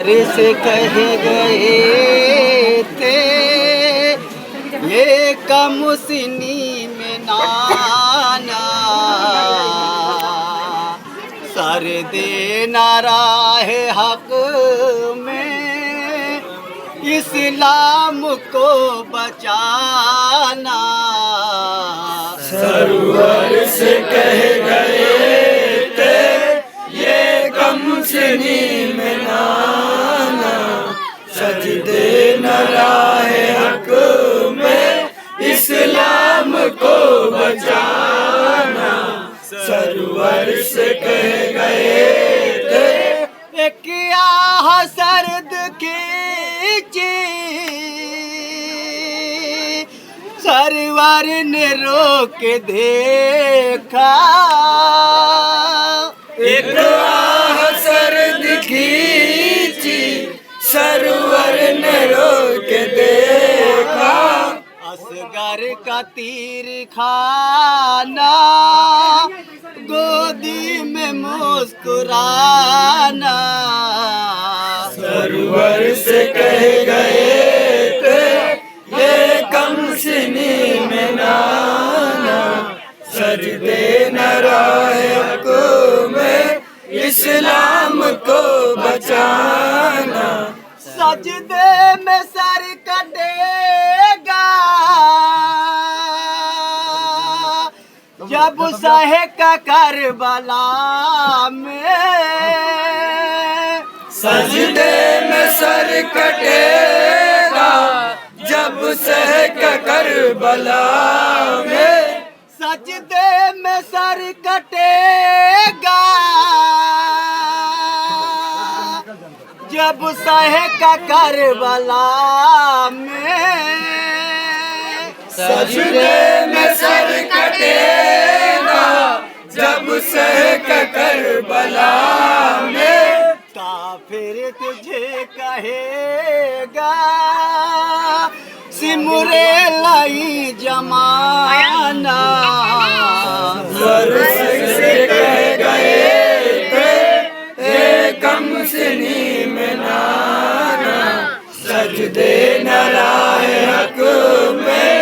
से कह गए थे ये कमुसनी में नाना सर देना राह हक में इस्लाम को बचाना। सरवर से कह गए थे ये कमुसनी में नाना सजदे न राहे हक में इस्लाम को बचाना। सरवर से कह गए थे क्या सरद खींची सरवर ने रोक देखा। एक आह सरद खींची सरवर ने रोक देखा। असगर का तीर खाना गोदी में मुस्कुराना। सरवर से कह गए थे ये कमसिनी में नाना सजदे न राहे हक में इस्लाम को बचाना। सजदे में सर कटेगा जब सहे का करबला में। सजदे में सर कटेगा जब सह का करबला में। सजदे में सर कटेगा जब सहे का करबला में। सजदे में सर कटेगा जब सह का करबला में। काफिर तुझे कहेगा सिमरे लाई जमाना। सरवर से कह गए थे कमसिनी में नाना सजदे न राहे हक में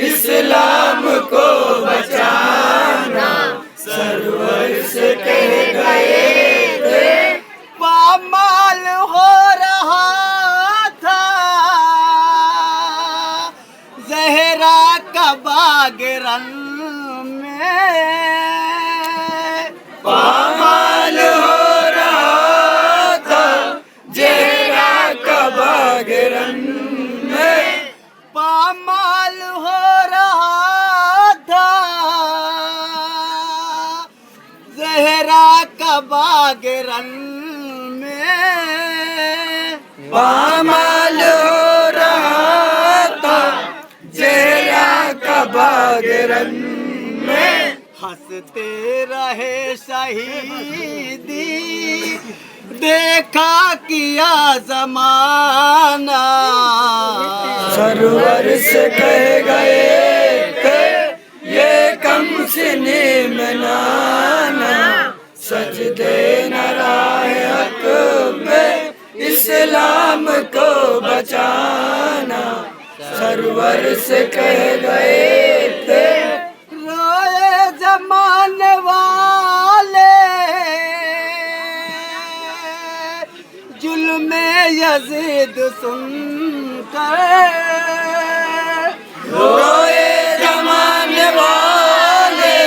इस्लाम को बचाना। सरवर से कह गए थे पामाल हो रहा था जहरा का बाग रंग में। पामाल हो रहा था जहरा का बाग रंग में। पामाल हो रहा था जहरा का बाग रंग में। पामाल हो रहा था जहरा का बाग रंग में। हंसते रहे शहीदी देखा किया जमाना। सरवर से कह गए थे ये कमसिनी में नाना सजदे न राहे हक में इस्लाम को बचाना। सरवर से कह गए थे रोए जमाने वाले जुल्म यजीद सुनकर। रोए जमाने वाले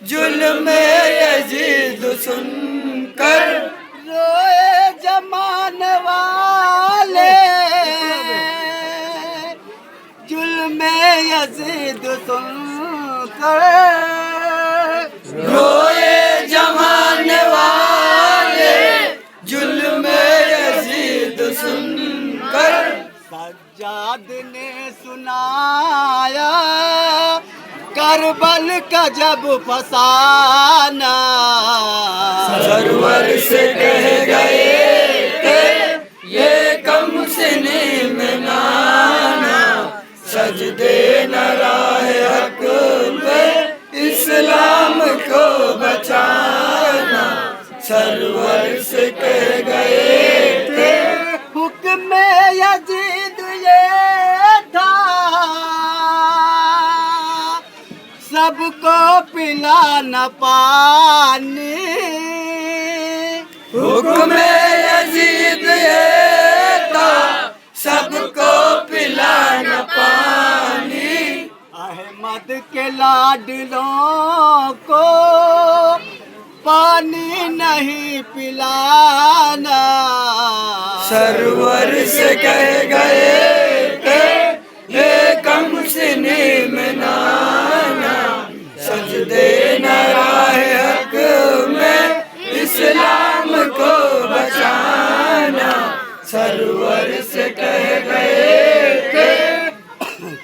जुल्म यजीद सुनकर। रोए जमाने वाले जुल्म यजीद सुनकर। रोए जमाने वाले जुल्म यजीद सुनकर। सज्जाद ने सुनाया करबल का जब फसाना। सरवर से कह गए थे ये कमसिनी में नाना सजदे न राहे हक में इस्लाम को बचाना। सरवर से कह गए थे पिलाना पानी। हुक्म यजीद ये था सबको पिलाना पानी। अहमद के लाडलों को पानी नहीं पिलाना। सरवर से कह गए थे ये कम सिनी में ना